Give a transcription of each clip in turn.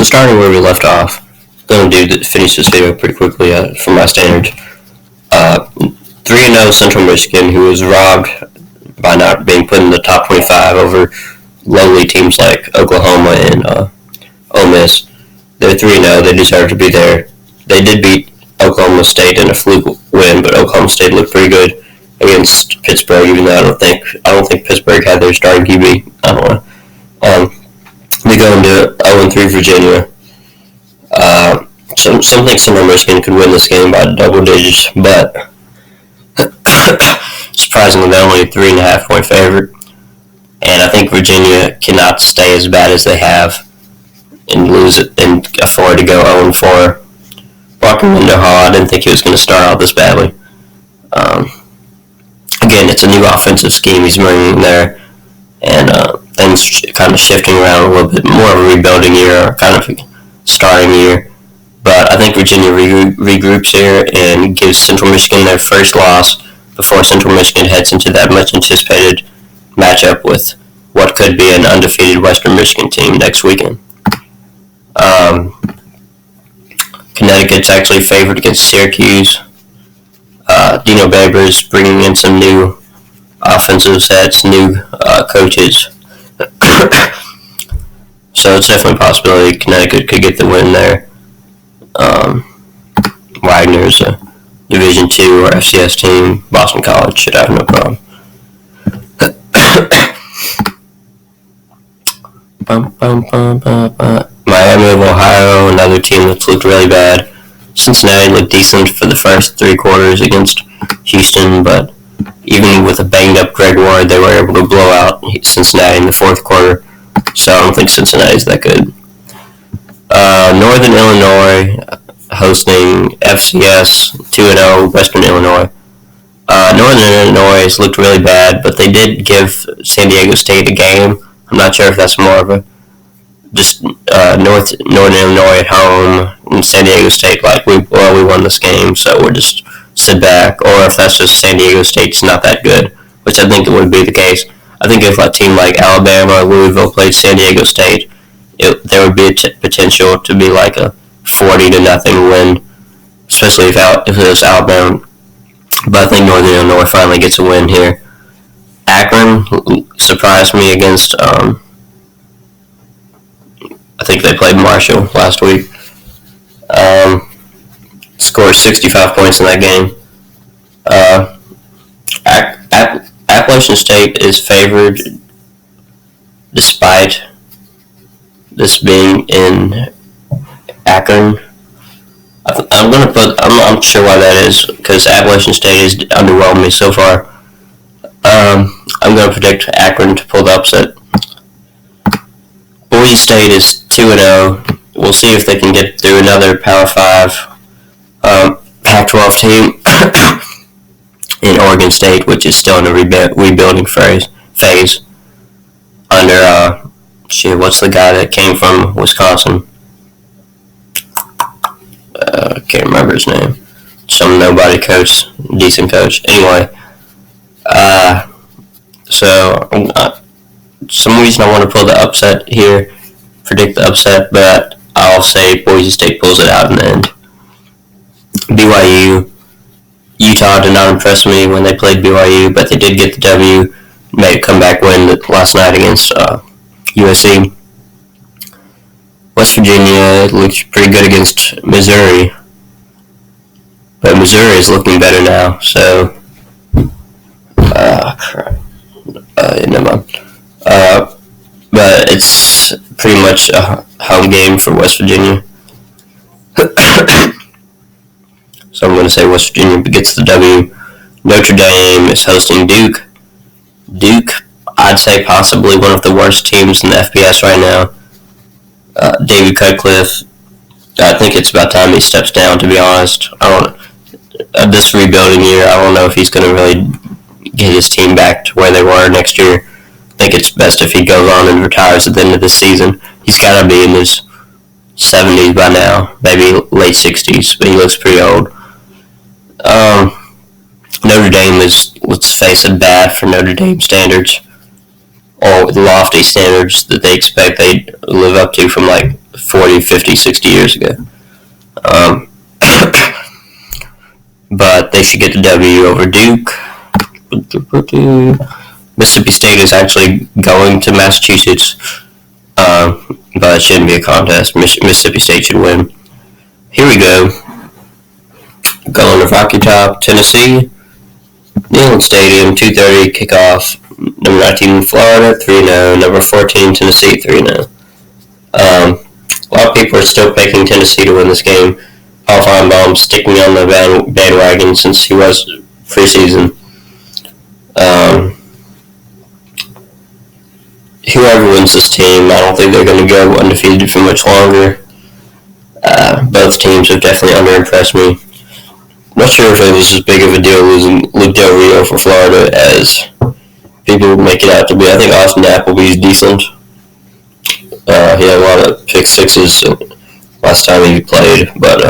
So starting where we left off, going to finish this video pretty quickly from my standards. 3-0 Central Michigan, who was robbed by not being put in the top 25 over lowly teams like Oklahoma and Ole Miss. They're 3-0. They deserve to be there. They did beat Oklahoma State in a fluke win, but Oklahoma State looked pretty good against Pittsburgh, even though I don't think Pittsburgh had their starting QB. I don't know. They go into 0-3 Virginia. Some think Central Michigan could win this game by double digits, but surprisingly, they're only a 3.5 point favorite. And I think Virginia cannot stay as bad as they have and lose it and afford to go 0-4. Walking into Hall, I didn't think he was going to start out this badly. Again, it's a new offensive scheme he's bringing there, and things kind of shifting around a little bit. More of a rebuilding year, or kind of a starting year. But I think Virginia regroups here and gives Central Michigan their first loss before Central Michigan heads into that much anticipated matchup with what could be an undefeated Western Michigan team next weekend. Connecticut's actually favored against Syracuse. Dino Babers bringing in some new offensive sets, new coaches. So it's definitely a possibility Connecticut could get the win there. Wagner's a Division II or FCS team. Boston College should have no problem. Miami of Ohio, another team that's looked really bad. Cincinnati looked decent for the first 3 quarters against Houston, but even with a banged-up Greg Ward, they were able to blow out Cincinnati in the 4th quarter. So I don't think Cincinnati's that good. Northern Illinois hosting FCS 2-0 Western Illinois. Northern Illinois has looked really bad, but they did give San Diego State a game. I'm not sure if that's more of a just Northern Illinois at home and San Diego State like we won this game, so we'll just sit back, or if that's just San Diego State's not that good, which I think it would be the case. I think if a team like Alabama or Louisville played San Diego State, there would be a potential to be like a 40-0 win, especially if it was Alabama. But I think Northern Illinois finally gets a win here. Akron surprised me against, I think they played Marshall last week. Scored 65 points in that game. Appalachian State is favored despite this being in Akron. I'm not sure why that is, because Appalachian State has underwhelmed me so far. I'm going to predict Akron to pull the upset. Boise State is 2-0. We'll see if they can get through another Power 5 Pac-12 team in Oregon State, which is still in a rebuilding phase. Under what's the guy that came from Wisconsin? Can't remember his name. Some nobody coach, decent coach. Anyway, so some reason I want to pull the upset here, predict the upset, but I'll say Boise State pulls it out in the end. BYU, Utah did not impress me when they played BYU, but they did get the W, made a comeback win last night against USC. West Virginia looked pretty good against Missouri, but Missouri is looking better now, so never mind. But it's pretty much a home game for West Virginia. So I'm going to say West Virginia gets the W. Notre Dame is hosting Duke. Duke, I'd say possibly one of the worst teams in the FBS right now. David Cutcliffe, I think it's about time he steps down, to be honest. This rebuilding year, I don't know if he's going to really get his team back to where they were next year. I think it's best if he goes on and retires at the end of the season. He's got to be in his 70s by now, maybe late 60s, but he looks pretty old. Notre Dame is, let's face it, bad for Notre Dame standards, or the lofty standards that they expect they live up to from like 40, 50, 60 years ago. But they should get the W over Duke. Mississippi State is actually going to Massachusetts, but it shouldn't be a contest. Mississippi State should win. Here we go. Going to Rocky Top, Tennessee. Neyland Stadium, 2:30 kickoff. Number 19, Florida, 3-0. Number 14, Tennessee, 3-0. A lot of people are still picking Tennessee to win this game. Paul Feinbaum sticking on the bandwagon since he was preseason. Whoever wins this team, I don't think they're going to go undefeated for much longer. Both teams have definitely underimpressed me. Not sure if it was as big of a deal losing Luke Del Rio for Florida as people make it out to be. I think Austin Appleby's decent. He had a lot of pick sixes last time he played, but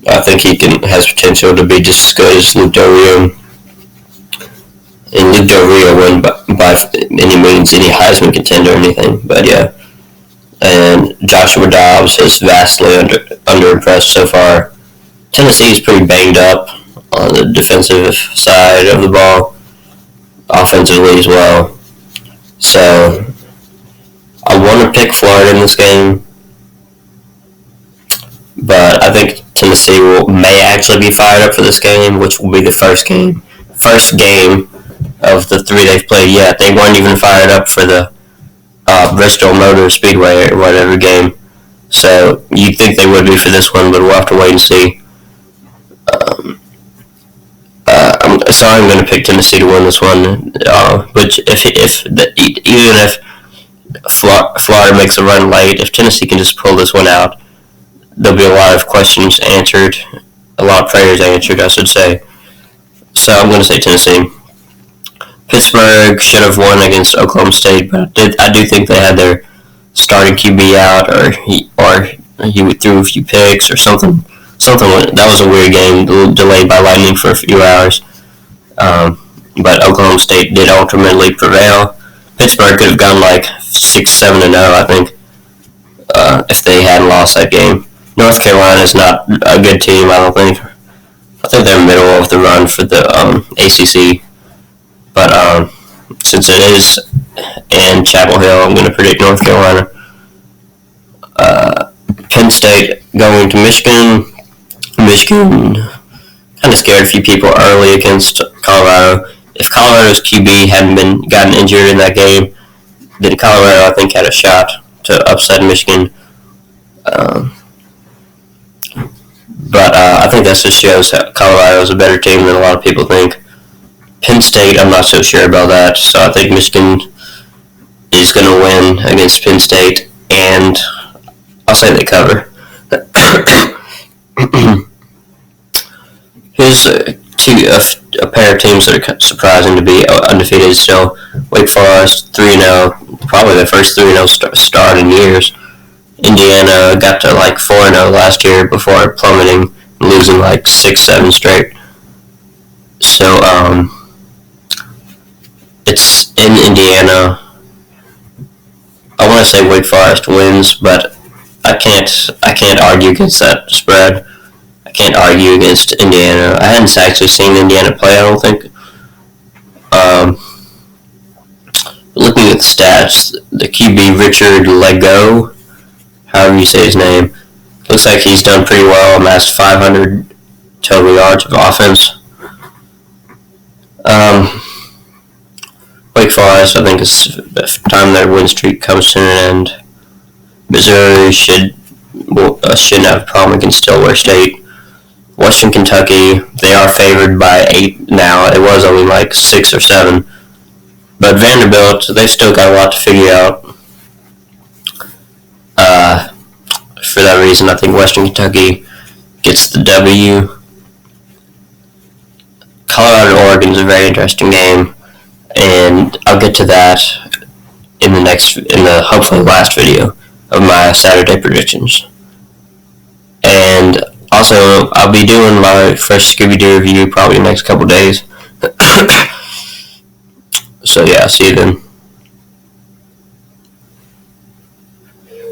I think he has potential to be just as good as Luke Del Rio. And Luke Del Rio won by any means any Heisman contender or anything, but yeah. And Joshua Dobbs has vastly underimpressed so far. Tennessee is pretty banged up on the defensive side of the ball, offensively as well. So I want to pick Florida in this game, but I think Tennessee may actually be fired up for this game, which will be the first game of the three they've played yet. They weren't even fired up for the Bristol Motor Speedway or whatever game. So you'd think they would be for this one, but we'll have to wait and see. I'm going to pick Tennessee to win this one. But even if Florida makes a run late, if Tennessee can just pull this one out, there'll be a lot of questions answered, a lot of prayers answered, I should say. So I'm going to say Tennessee. Pittsburgh should have won against Oklahoma State, but I do think they had their starting QB out, or he threw a few picks or something. That was a weird game, delayed by lightning for a few hours. But Oklahoma State did ultimately prevail. Pittsburgh could have gone like 6-7-0, I think, if they hadn't lost that game. North Carolina is not a good team, I don't think. I think they're middle of the run for the ACC. But since it is in Chapel Hill, I'm going to predict North Carolina. Penn State going to Michigan. Michigan kind of scared a few people early against Colorado. If Colorado's QB hadn't gotten injured in that game, then Colorado, I think, had a shot to upset Michigan. But I think that just shows that Colorado is a better team than a lot of people think. Penn State, I'm not so sure about that. So I think Michigan is going to win against Penn State, and I'll say they cover. Here's a pair of teams that are surprising to be undefeated still. Wake Forest, 3-0, probably their first 3-0 start in years. Indiana got to like 4-0 last year before plummeting, losing like 6-7 straight. So, it's in Indiana. I want to say Wake Forest wins, but I can't argue against that spread. I can't argue against Indiana. I hadn't actually seen Indiana play, I don't think. Looking at the stats, the QB Richard Lego, however you say his name, looks like he's done pretty well, amassed 500 total yards of offense. Wake Forest, I think it's the time their win streak comes to an end. Missouri shouldn't have a problem against Delaware State. Western Kentucky, they are favored by 8 now. It was only like 6 or 7. But Vanderbilt, they've still got a lot to figure out. For that reason, I think Western Kentucky gets the W. Colorado-Oregon is a very interesting game, and I'll get to that in the hopefully last video of my Saturday predictions. And also, I'll be doing my fresh Scooby-Doo review probably the next couple days. So yeah, see you then.